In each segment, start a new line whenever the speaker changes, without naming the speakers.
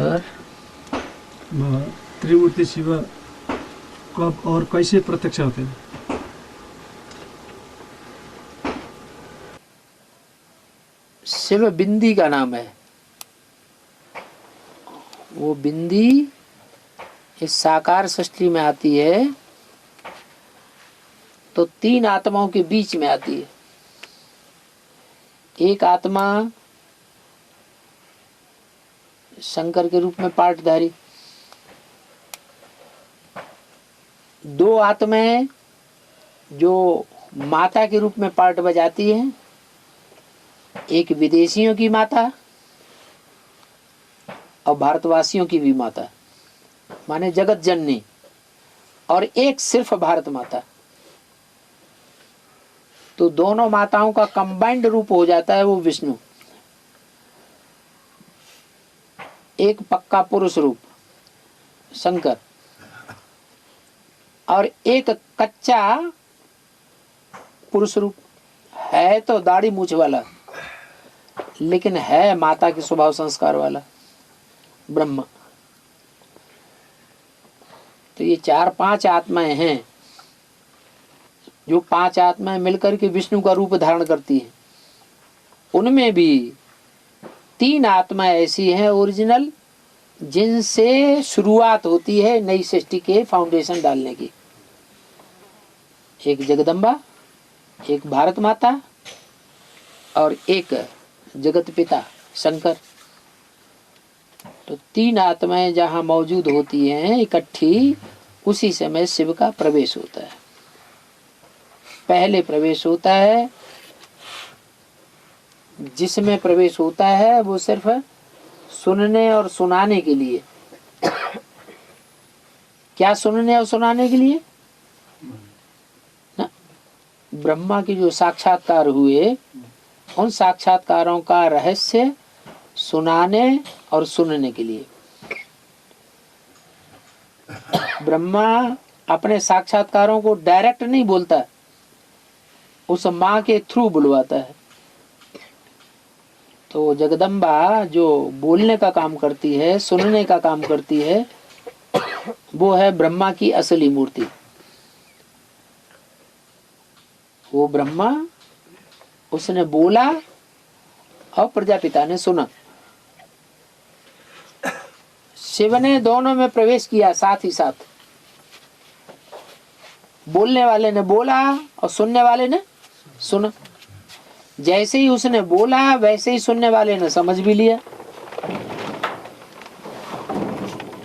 नमस्कार।
त्रिमूर्ति शिव कब और कैसे प्रत्यक्ष होते हैं?
शिव बिंदी का नाम है। वो बिंदी इस साकार सृष्टि में आती है तो तीन आत्माओं के बीच में आती है। एक आत्मा शंकर के रूप में पाठधारी, दो आत्माएं जो माता के रूप में पाठ बजाती हैं, एक विदेशियों की माता और भारतवासियों की भी माता माने जगत जननी, और एक सिर्फ भारत माता। तो दोनों माताओं का कंबाइंड रूप हो जाता है वो विष्णु। एक पक्का पुरुष रूप शंकर और एक कच्चा पुरुष रूप है, तो दाढ़ी मूछ वाला लेकिन है माता के स्वभाव संस्कार वाला ब्रह्मा। तो ये चार पांच आत्माएं हैं जो पांच आत्माएं मिलकर के विष्णु का रूप धारण करती हैं। उनमें भी तीन आत्माएं ऐसी हैं ओरिजिनल, जिनसे शुरुआत होती है नई सृष्टि के फाउंडेशन डालने की। एक जगदम्बा, एक भारत माता और एक जगत पिता शंकर। तो तीन आत्माएं जहां मौजूद होती हैं इकट्ठी, उसी समय शिव का प्रवेश होता है। पहले प्रवेश होता है, जिसमें प्रवेश होता है वो सिर्फ सुनने और सुनाने के लिए। क्या सुनने और सुनाने के लिए? ना, ब्रह्मा के जो साक्षात्कार हुए उन साक्षात्कारों का रहस्य सुनाने और सुनने के लिए। ब्रह्मा अपने साक्षात्कारों को डायरेक्ट नहीं बोलता, उस माँ के थ्रू बुलवाता है। तो जगदम्बा जो बोलने का काम करती है, सुनने का काम करती है, वो है ब्रह्मा की असली मूर्ति। वो ब्रह्मा, उसने बोला और प्रजापिता ने सुना। शिव ने दोनों में प्रवेश किया साथ ही साथ। बोलने वाले ने बोला और सुनने वाले ने सुना। जैसे ही उसने बोला वैसे ही सुनने वाले ने समझ भी लिया।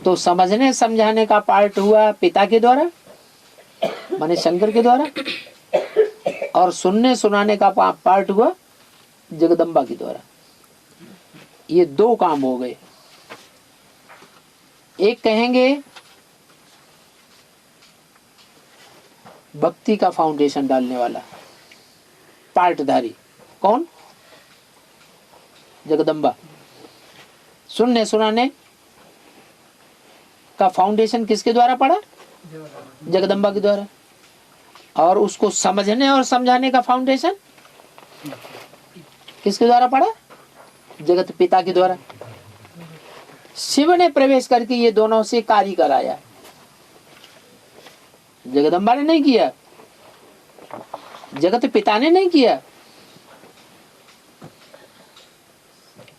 तो समझने समझाने का पार्ट हुआ पिता के द्वारा माने शंकर के द्वारा, और सुनने सुनाने का पार्ट हुआ जगदम्बा के द्वारा। ये दो काम हो गए। एक कहेंगे भक्ति का फाउंडेशन डालने वाला पार्टधारी कौन? जगदम्बा। सुनने सुनाने का फाउंडेशन किसके द्वारा पड़ा? जगदम्बा के द्वारा। और उसको समझने और समझाने का फाउंडेशन किसके द्वारा पड़ा? जगत पिता के द्वारा। शिव ने प्रवेश करके ये दोनों से कार्य कराया, जगदम्बा ने नहीं किया, जगत पिता ने नहीं किया।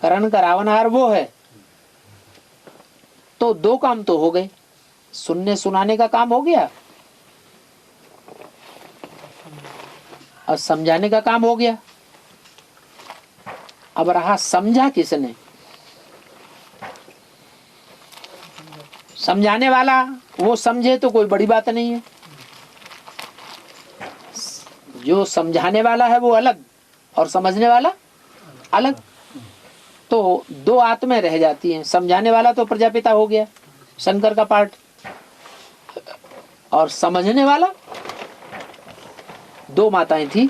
करण करावनहार वो है। तो दो काम तो हो गए, सुनने सुनाने का काम हो गया और समझाने का काम हो गया। अब रहा समझा किसने? समझाने वाला वो समझे तो कोई बड़ी बात नहीं है। जो समझाने वाला है वो अलग और समझने वाला अलग। तो दो आत्माएं रह जाती हैं। समझाने वाला तो प्रजापिता हो गया, शंकर का पार्ट, और समझने वाला दो माताएं थी।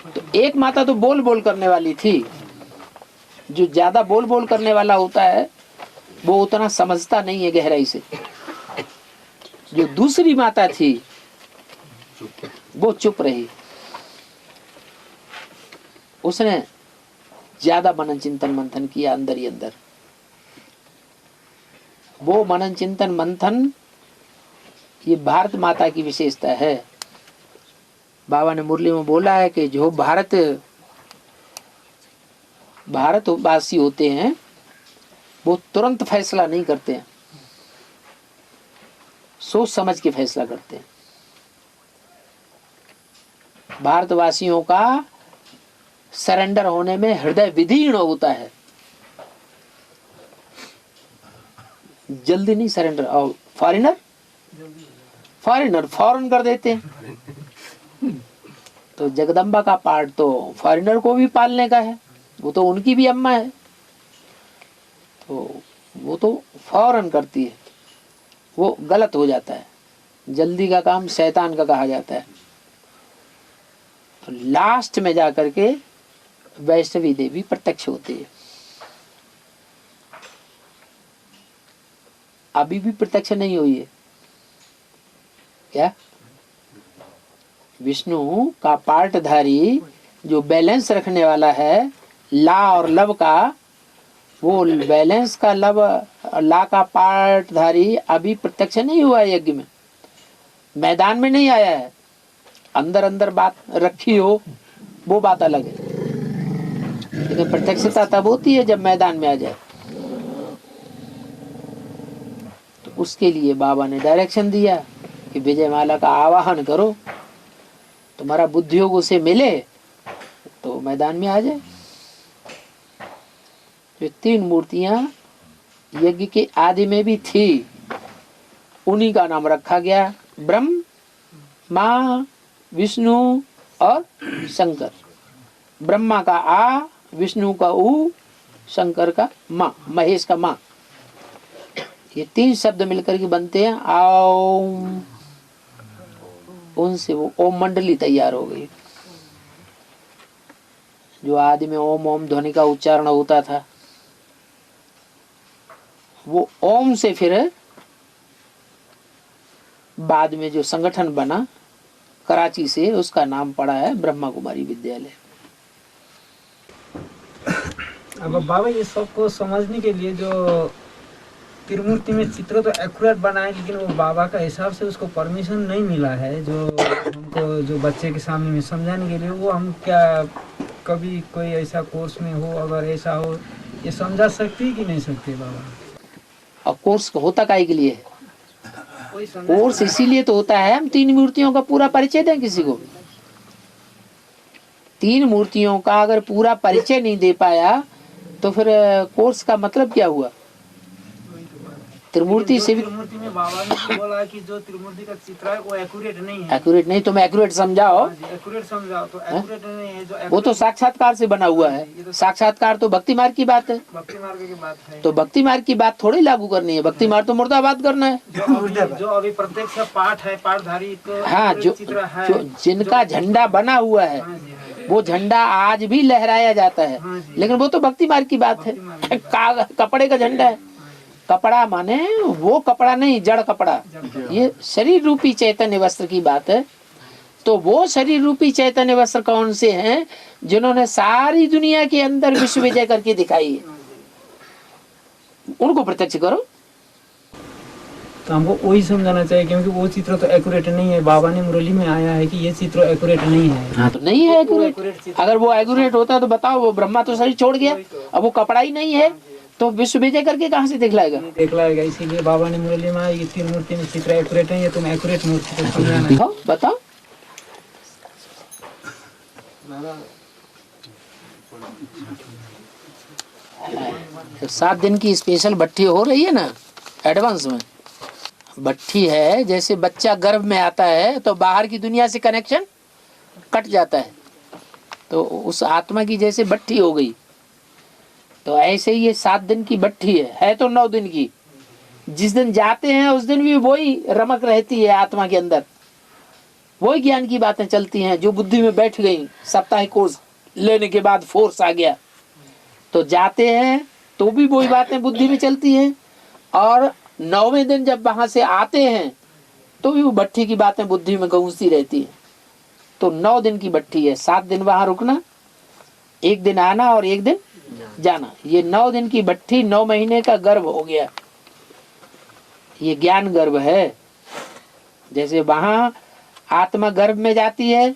तो एक माता तो बोल बोल करने वाली थी। जो ज्यादा बोल बोल करने वाला होता है वो उतना समझता नहीं है गहराई से। जो दूसरी माता थी वो चुप रही, उसने ज्यादा मनन चिंतन मंथन किया अंदर ही अंदर। वो मनन चिंतन मंथन ये भारत माता की विशेषता है। बाबा ने मुरली में बोला है कि जो भारतवासी होते हैं वो तुरंत फैसला नहीं करते हैं, सोच समझ के फैसला करते हैं। भारतवासियों का सरेंडर होने में हृदय विदीर्ण होता है, जल्दी नहीं सरेंडर। और फॉरेनर फॉरेन कर देते हैं। तो जगदम्बा का पार्ट तो फॉरेनर को भी पालने का है, वो तो उनकी भी अम्मा है, तो वो तो फौरन करती है। वो गलत हो जाता है, जल्दी का काम शैतान का कहा जाता है। तो लास्ट में जाकर के वैष्णवी देवी प्रत्यक्ष होती है। अभी भी प्रत्यक्ष नहीं हुई है क्या? विष्णु का पार्टधारी जो बैलेंस रखने वाला है ला और लव का, वो बैलेंस का ला का पार्टधारी अभी प्रत्यक्ष नहीं हुआ है। यज्ञ में मैदान में नहीं आया है, अंदर अंदर बात रखी हो वो बात अलग है, लेकिन प्रत्यक्षता तब होती है जब मैदान में आ जाए। तो उसके लिए बाबा ने डायरेक्शन दिया कि विजय माला का आवाहन करो, तुम्हारा बुद्धियोग उसे मिले तो मैदान में आ जाए। जो 3 मूर्तियां यज्ञ के आदि में भी थी, उन्हीं का नाम रखा गया, ब्रह्मा, विष्णु और शंकर। ब्रह्मा का आ, विष्णु का उ, शंकर का माँ, महेश का माँ। ये 3 शब्द मिलकर के बनते हैं ओम। उनसे वो ओम मंडली तैयार हो गई। जो आदि में ओम ओम ध्वनि का उच्चारण होता था, वो ओम से फिर बाद में जो संगठन बना कराची से, उसका नाम पड़ा है ब्रह्मा कुमारी विद्यालय।
अब बाबा ये सबको समझने के लिए जो त्रिमूर्ति में चित्र तो एक्यूरेट बनाए, लेकिन वो बाबा का हिसाब से उसको परमिशन नहीं मिला है जो हमको जो बच्चे के सामने में समझाने के लिए। वो हम क्या कभी कोई ऐसा कोर्स में हो, अगर ऐसा हो, ये समझा सकते कि नहीं सकते बाबा?
और कोर्स होता काहे के लिए? कोर्स इसीलिए तो होता है हम 3 मूर्तियों का पूरा परिचय दें किसी को। 3 मूर्तियों का अगर पूरा परिचय नहीं दे पाया तो फिर कोर्स का मतलब क्या हुआ? त्रिमूर्ति से भी
त्रिमूर्ति में बाबा ने तो बोला कि जो त्रिमूर्ति का चित्र है वो एक्यूरेट नहीं है।
एक्यूरेट नहीं, तुम एक्यूरेट समझाओ।
एक्यूरेट समझाओ तो एक्यूरेट नहीं है। जो
वो तो साक्षात्कार से बना हुआ है। साक्षात्कार तो भक्ति मार्ग की बात है।
भक्ति मार्ग की बात है,
तो भक्ति मार्ग की बात थोड़ी लागू करनी है। भक्ति मार्ग तो मुर्दाबाद करना है।
जो अभी प्रत्यक्ष पाठ है, पाठधारी तो
हाँ, जो जिनका झंडा बना हुआ है वो झंडा आज भी लहराया जाता है, लेकिन वो तो भक्ति मार्ग की बात है। कपड़े का झंडा है। कपड़ा माने वो कपड़ा नहीं, जड़ कपड़ा। ये शरीर रूपी चैतन्य वस्त्र की बात है। तो वो शरीर रूपी चैतन्य वस्त्र कौन से हैं? जिन्होंने सारी दुनिया के अंदर विश्व विजय करके दिखाई है, उनको प्रत्यक्ष करो।
तो हमको वही समझाना चाहिए, क्योंकि वो चित्र तो एक्यूरेट नहीं है। बाबा ने मुरली में आया है कि ये चित्र एक्यूरेट नहीं है।
हाँ, तो नहीं है एक्यूरेट। अगर वो एक्यूरेट होता तो बताओ, वो ब्रह्मा तो शरीर छोड़ गया, अब वो कपड़ा ही नहीं है तो विश्व विजय करके कहाँ से दिखलाएगा?
दिखलाएगा। इसीलिए बाबा ने मुरली में आया कि 3 मूर्ति में चित्र एक्यूरेट नहीं है, तुम एक्यूरेट मूर्ति को समझाना।
बताओ। तो 7 दिन की स्पेशल भट्ठी हो रही है ना, एडवांस में भट्ठी है। जैसे बच्चा गर्भ में आता है तो बाहर की दुनिया से कनेक्शन कट जाता है, तो उस आत्मा की जैसे भट्ठी हो गई। तो ऐसे ही ये 7 दिन की भट्ठी है तो 9 दिन की। जिस दिन जाते हैं उस दिन भी वही रमक रहती है आत्मा के अंदर, वही ज्ञान की बातें चलती हैं जो बुद्धि में बैठ गई। साप्ताहिक कोर्स लेने के बाद फोर्स आ गया तो जाते हैं तो भी वही बातें बुद्धि में चलती हैं, और 9वें दिन जब वहां से आते हैं तो भी वो भट्ठी की बातें बुद्धि में गूंजती रहती है। तो 9 दिन की भट्ठी है। 7 दिन वहां रुकना, 1 दिन आना और 1 दिन जाना। ये 9 दिन की भट्ठी 9 महीने का गर्भ हो गया। ये ज्ञान गर्भ है। जैसे वहां आत्मा गर्भ में जाती है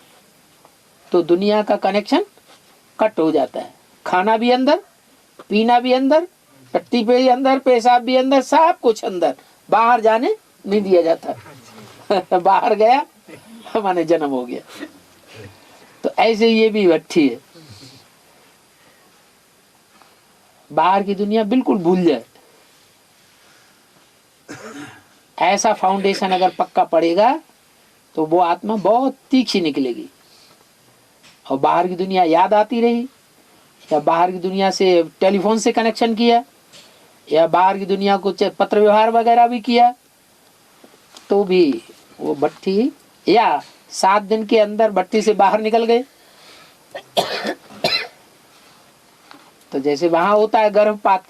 तो दुनिया का कनेक्शन कट हो जाता है। खाना भी अंदर, पीना भी अंदर, टट्टी पे भी अंदर, पेशाब भी अंदर, सब कुछ अंदर, बाहर जाने नहीं दिया जाता। बाहर गया माने जन्म हो गया। तो ऐसे ये भी भट्ठी है, बाहर की दुनिया बिल्कुल भूल जाए। ऐसा फाउंडेशन अगर पक्का पड़ेगा तो वो आत्मा बहुत तीखी निकलेगी। और बाहर की दुनिया याद आती रही, या बाहर की दुनिया से टेलीफोन से कनेक्शन किया, या बाहर की दुनिया को पत्र व्यवहार वगैरह भी किया, तो भी वो भट्टी, या 7 दिन के अंदर भट्टी से बाहर निकल गए। तो जैसे वहां होता है गर्भपात,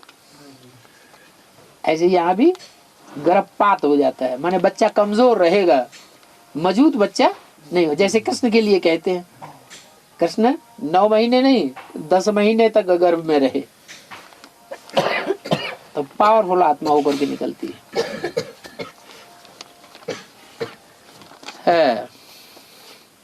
ऐसे यहाँ भी गर्भपात हो जाता है। माने बच्चा कमजोर रहेगा, मजबूत बच्चा नहीं हो। जैसे कृष्ण के लिए कहते हैं, कृष्ण 9 महीने नहीं 10 महीने तक गर्भ में रहे, तो पावरफुल आत्मा होकर के निकलती है।